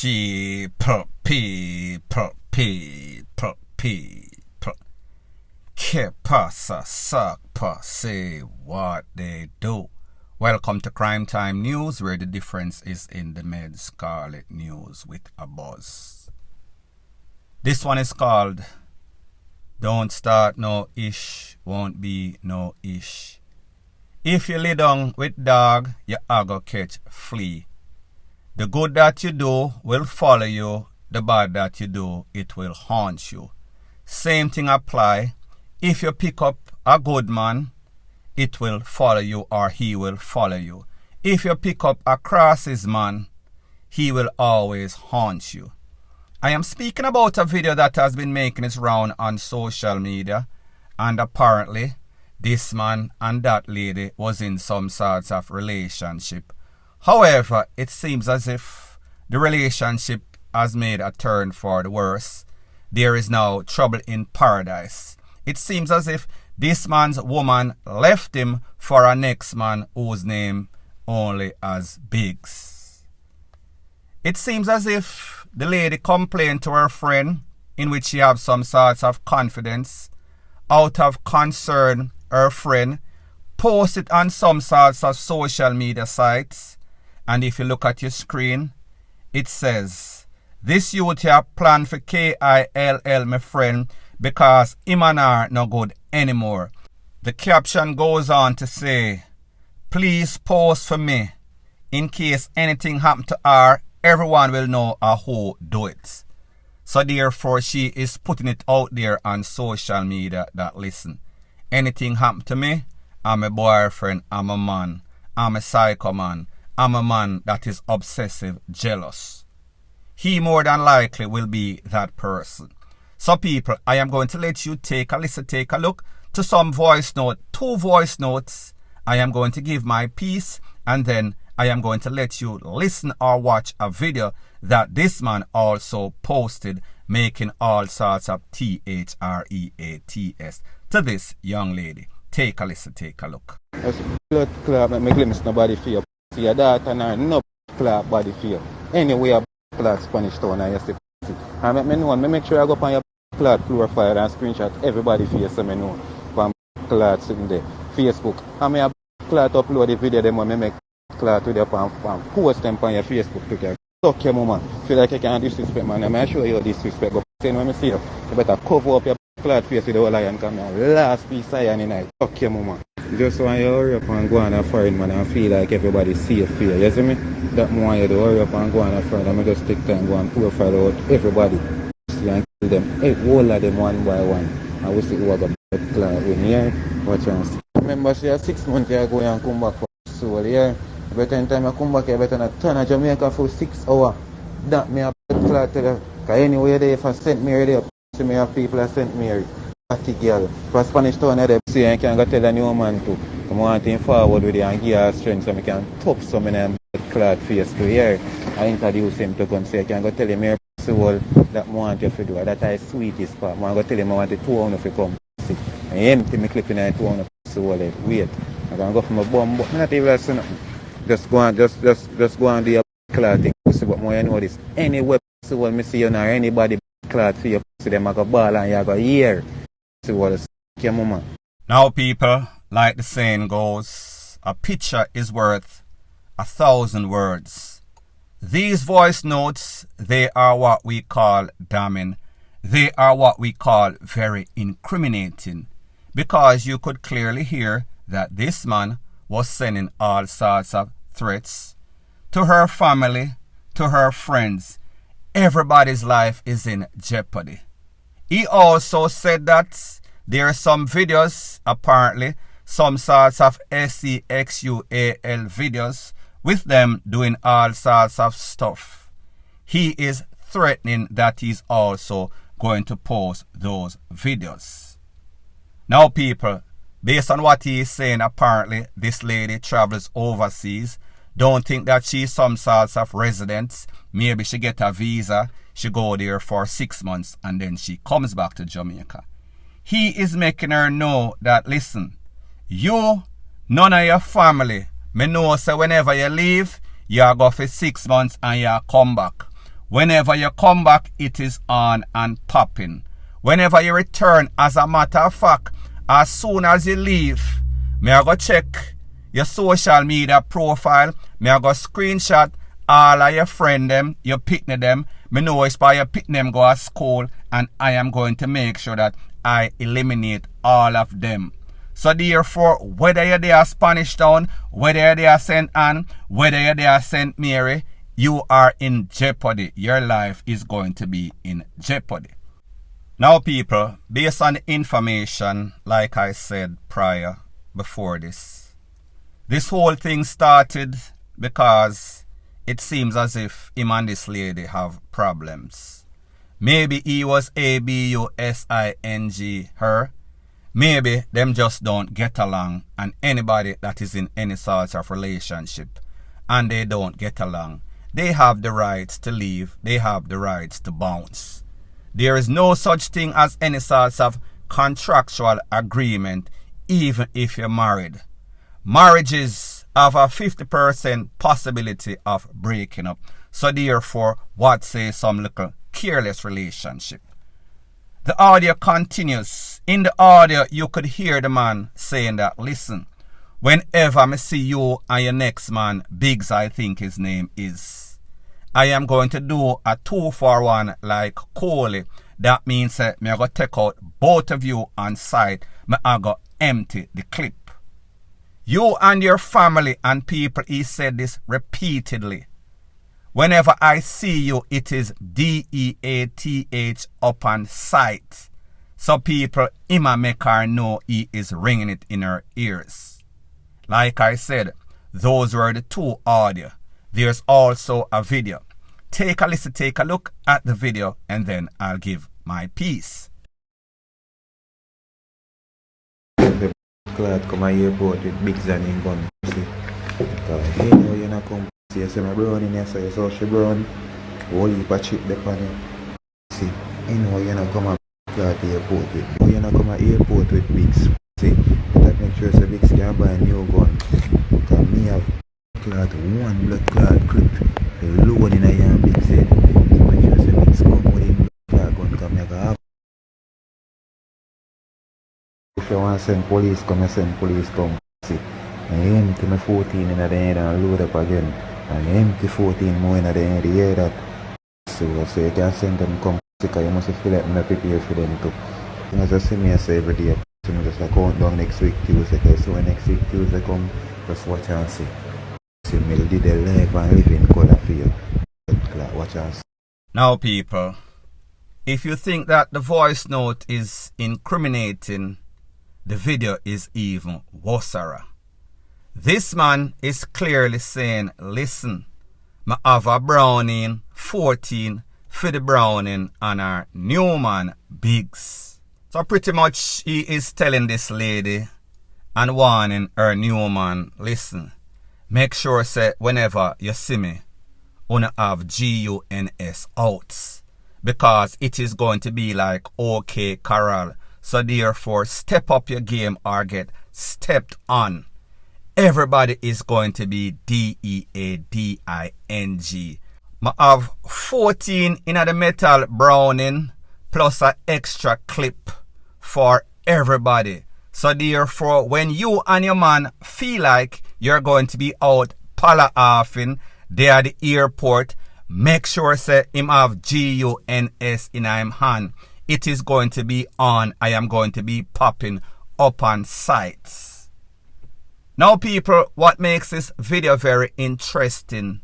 People. Que pasa, sakpa, say what they do. Welcome to Crime Time News, where the difference is in the med scarlet news with a buzz. This one is called Don't Start No Ish, Won't Be No Ish. If you lay down with dog, you are gonna catch flea. The good that you do will follow you. The bad that you do, it will haunt you. Same thing apply. If you pick up a good man, it will follow you or he will follow you. If you pick up a crosses man, he will always haunt you. I am speaking about a video that has been making its round on social media, and apparently this man and that lady was in some sorts of relationship. However, it seems as if the relationship has made a turn for the worse. There is now trouble in paradise. It seems as if this man's woman left him for a next man whose name only has Biggs. It seems as if the lady complained to her friend, in which she have some sorts of confidence. Out of concern, her friend posted on some sorts of social media sites. And if you look at your screen, it says, "This youth here plan for KILL my friend because him and her no good anymore." The caption goes on to say, "Please post for me. In case anything happen to her, everyone will know who do it." So therefore, she is putting it out there on social media that, listen, anything happen to me, I'm a boyfriend, I'm a man, I'm a psycho man, I'm a man that is obsessive, jealous. He more than likely will be that person. So people, I am going to let you take a listen, take a look to some voice note, 2 voice notes. I am going to give my piece, and then I am going to let you listen or watch a video that this man also posted, making all sorts of THREATS to this young lady. Take a listen, take a look. Blood clot make me glimpse nobody fear. See your daughter and no clot body fear. Anyway, a clot Spanish town and you see it. And make me know, make sure I go on your clot profile and screenshot everybody face so me know. From clot sitting there. Facebook. And me a clot upload the video them when me make clot with your and post them on your Facebook picture. Suck your mama. Feel like you can't disrespect man. I'm show you disrespect. But saying when me see you, you better cover up your clot face with the whole iron come here. Last piece of iron in night. Suck your mama. Just want you hurry up and go on a foreign man and feel like everybody's safe here. You see me? That more you do hurry up and go on a foreign. I'm just take time go and profile out everybody. And kill them. All of them one by one. And we see who are the blood clot when here. Watch and see. Remember, see 6 months ago and come back for soul here. Better in time I come back here, better not turn to Jamaica for 6 hours. That me a blood clot tell you. Because anyway there if I sent me there, see me have people that sent me. Girl. For Spanish town there, see I can go tell a new man too. I want him forward with you and give her strength so I can top some in a blood clot face to here. I introduce him to come say I can go tell him here soul that I want you to do. That is sweetest part. I want to tell him I want the 200 to come. See. I empty me clip in the 200 soul. Wait. I can go from a bomb, but I'm not even saying nothing. Just go and do your clot thing. See what more you know this. Any web soul me see you or anybody clot for your see them I go ball and you go here. Now people, like the saying goes, a picture is worth 1,000 words. These voice notes, they are what we call damning. They are what we call very incriminating, because you could clearly hear that this man was sending all sorts of threats to her family, to her friends. Everybody's life is in jeopardy. He also said that there are some videos, apparently, some sorts of sexual videos, with them doing all sorts of stuff. He is threatening that he's also going to post those videos. Now people, based on what he is saying, apparently, this lady travels overseas. Don't think that she's some sorts of resident. Maybe she get a visa. She go there for 6 months and then she comes back to Jamaica. He is making her know that, listen, you, none of your family, me know so whenever you leave, you go for 6 months and you come back. Whenever you come back, it is on and popping. Whenever you return, as a matter of fact, as soon as you leave, me I go check your social media profile, me I go screenshot all of your friend them, your pitney them. Me know it's by your pitney them go to school, and I am going to make sure that I eliminate all of them. So therefore, whether you're there Spanish Town, whether you're there St. Anne, whether you're there St. Mary, you are in jeopardy. Your life is going to be in jeopardy. Now people, based on the information, like I said prior, before this whole thing started because it seems as if him and this lady have problems. Maybe he was abusing her. Maybe them just don't get along, and anybody that is in any sort of relationship and they don't get along, they have the rights to leave, they have the rights to bounce. There is no such thing as any sort of contractual agreement, even if you're married. Marriages have a 50% possibility of breaking up. So therefore, what say some little careless relationship? The audio continues. In the audio, you could hear the man saying that, listen, whenever I see you and your next man, Biggs I think his name is, I am going to do a 2-for-1 like Coley. That means me I go take out both of you on site. Me I go empty the clip. You and your family and people, he said this repeatedly. Whenever I see you, it is DEATH up on sight. So people, Ima make her know he is ringing it in her ears. Like I said, those were the two audio. There's also a video. Take a listen, take a look at the video, and then I'll give my piece. The clad come at airport with big Zan in gun. See? Because you know you're not come. See, you see my brown in here, so you saw she brown. Whole heap of chip there on you. See, you know you're not come at clad airport with. You're not come at airport with Bigs. See, that make sure so Bigs can buy a new gun. Because me have clad one blood clad clip. The load in a young Bigs head. So make sure so Bigs come with him blood clad gun. Because make a have. If you want to send police, come and send police come. See, I empty my 14 in the head and load up again. I empty 14 more in the head. You hear that? So you can send them come. Because you must feel like I'm prepare for them too. You know, just see me say every day. So I just count down next week Tuesday. So when next week Tuesday come, just watch and see. See me did the live and live in color for you. Watch and see. Now people, if you think that the voice note is incriminating, the video is even worser. This man is clearly saying, listen, I have a Browning 14 for the Browning and our new man Biggs. So pretty much he is telling this lady and warning her new man, listen, make sure say whenever you see me, wanna have GUNS out. Because it is going to be like OK Carol. So therefore, step up your game or get stepped on. Everybody is going to be DEADING. I have 14 in the metal Browning plus an extra clip for everybody. So therefore, when you and your man feel like you're going to be out pala-offing there at the airport, make sure say him have GUNS in him hand. It is going to be on. I am going to be popping up on sites. Now people, what makes this video very interesting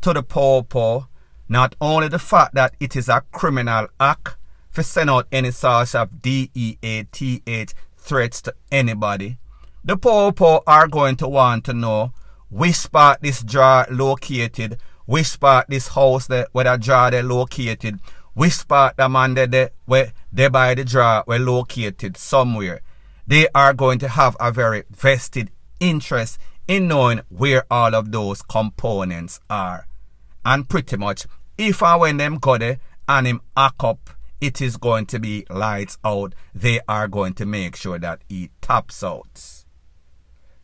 to the popo, not only the fact that it is a criminal act for send out any sort of DEATH threats to anybody, the popo are going to want to know which part this jar located, which part this house there, where the jar they located, which part the man there where they by the jar were located somewhere. They are going to have a very vested interest in knowing where all of those components are. And pretty much, if and when them go there and him hack up, it is going to be lights out. They are going to make sure that he taps out.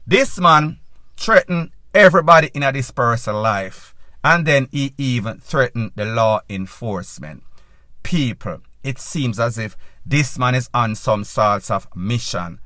This man threatened everybody in this person's life. And then he even threatened the law enforcement. People, it seems as if this man is on some sorts of mission.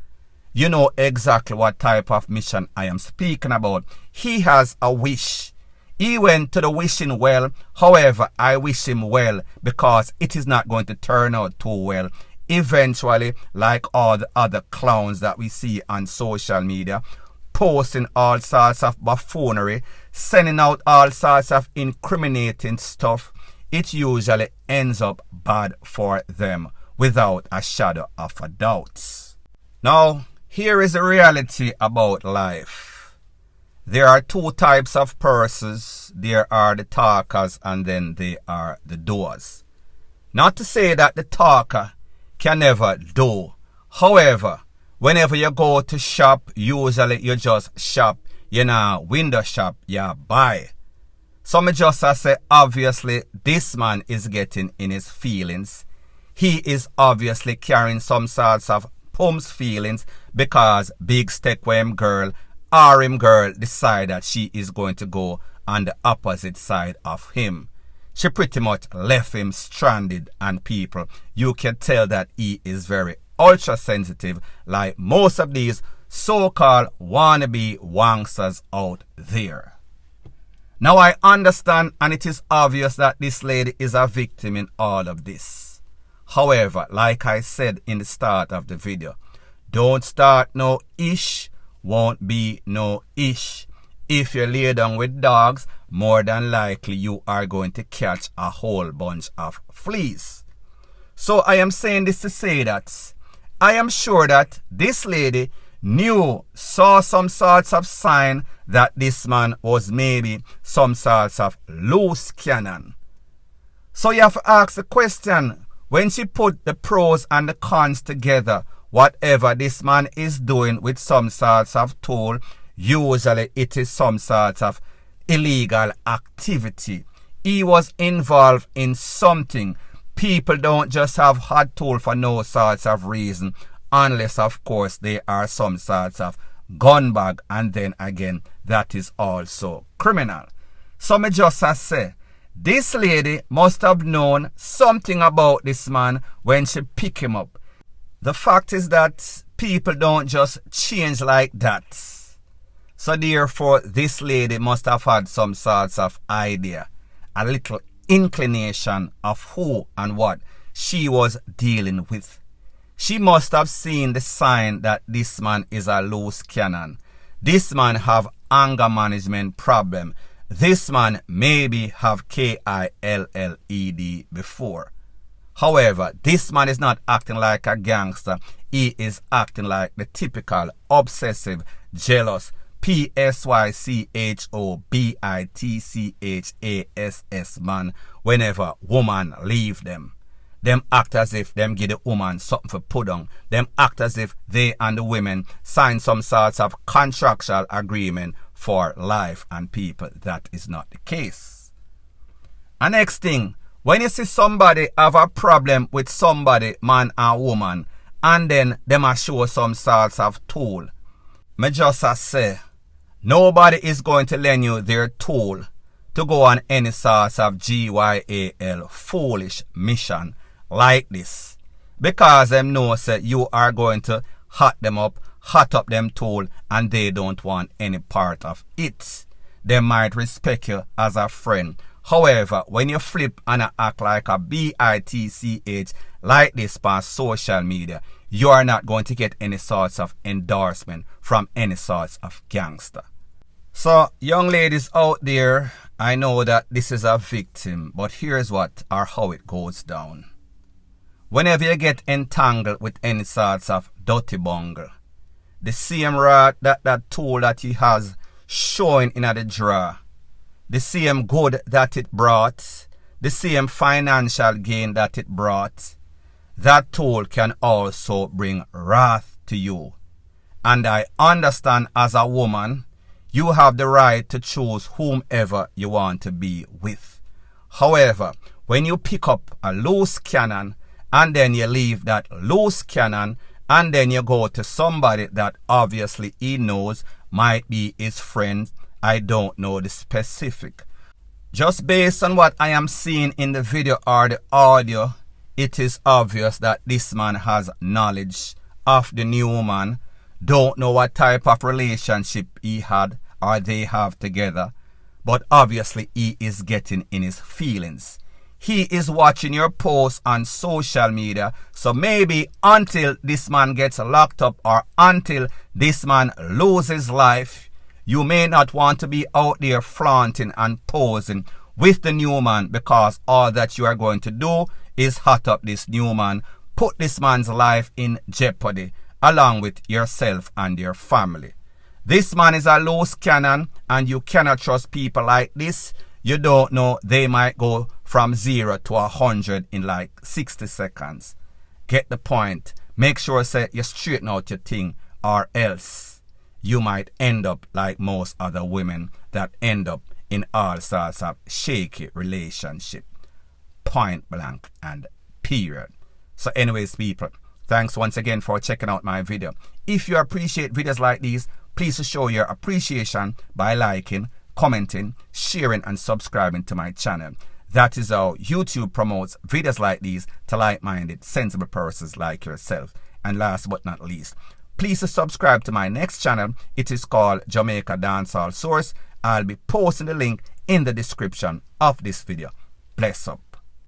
You know exactly what type of mission I am speaking about. He has a wish. He went to the wishing well. However, I wish him well because it is not going to turn out too well. Eventually, like all the other clowns that we see on social media, posting all sorts of buffoonery, sending out all sorts of incriminating stuff, it usually ends up bad for them without a shadow of a doubt. Now, here is the reality about life. There are two types of persons. There are the talkers and then there are the doers. Not to say that the talker can never do. However, whenever you go to shop, usually you just shop. You know, window shop, you buy. So me just say, obviously, this man is getting in his feelings. He is obviously carrying some sorts of Pum's feelings because big step with him girl or him girl decide that she is going to go on the opposite side of him. She pretty much left him stranded, and people, you can tell that he is very ultra sensitive like most of these so-called wannabe wanksters out there. Now I understand, and it is obvious that this lady is a victim in all of this. However, like I said in the start of the video, don't start no ish, won't be no ish. If you lay down with dogs, more than likely you are going to catch a whole bunch of fleas. So I am saying this to say that I am sure that this lady saw some sorts of sign that this man was maybe some sorts of loose cannon. So you have to ask the question, when she put the pros and the cons together, whatever this man is doing with some sorts of tool, usually it is some sort of illegal activity. He was involved in something. People don't just have hot tool for no sorts of reason, unless of course they are some sorts of gun bag, and then again that is also criminal. So me just say, this lady must have known something about this man when she picked him up. The fact is that people don't just change like that. So therefore, this lady must have had some sorts of idea, a little inclination of who and what she was dealing with. She must have seen the sign that this man is a loose cannon. This man have anger management problem. This man maybe have KILLED before. However, this man is not acting like a gangster. He is acting like the typical obsessive, jealous, PSYCHOBITCHASS man whenever woman leave them. Them act as if them give the woman something for put on. Them act as if they and the women sign some sorts of contractual agreement for life, and people, that is not the case. And next thing, when you see somebody have a problem with somebody, man or woman, and then them a show some sorts of tool, me just say, nobody is going to lend you their tool to go on any sorts of GYAL foolish mission like this, because them know say you are going to hot up them tool, and they don't want any part of it. They might respect you as a friend. However, when you flip and act like a BITCH like this on social media, you are not going to get any sorts of endorsement from any sorts of gangster. So, young ladies out there, I know that this is a victim, but here's what or how it goes down. Whenever you get entangled with any sorts of dirty bungle, the same rod that tool that he has showing in the drawer, the same good that it brought, the same financial gain that it brought, that tool can also bring wrath to you. And I understand as a woman, you have the right to choose whomever you want to be with. However, when you pick up a loose cannon and then you leave that loose cannon and then you go to somebody that obviously he knows might be his friend, I don't know the specific. Just based on what I am seeing in the video or the audio, it is obvious that this man has knowledge of the new woman. Don't know what type of relationship he had or they have together, but obviously he is getting in his feelings. He is watching your posts on social media, so maybe until this man gets locked up or until this man loses life, you may not want to be out there flaunting and posing with the new man, because all that you are going to do is hot up this new man, put this man's life in jeopardy, along with yourself and your family. This man is a loose cannon, and you cannot trust people like this. You don't know, they might go from 0 to 100 in like 60 seconds. Get the point. Make sure say you straighten out your thing, or else you might end up like most other women that end up in all sorts of shaky relationship. Point blank and period. So anyways, people, thanks once again for checking out my video. If you appreciate videos like these, please show your appreciation by liking, commenting, sharing and subscribing to my channel. That is how YouTube promotes videos like these to like-minded, sensible persons like yourself. And last but not least, please subscribe to my next channel. It is called Jamaica Dancehall Source. I'll be posting the link in the description of this video. Bless up.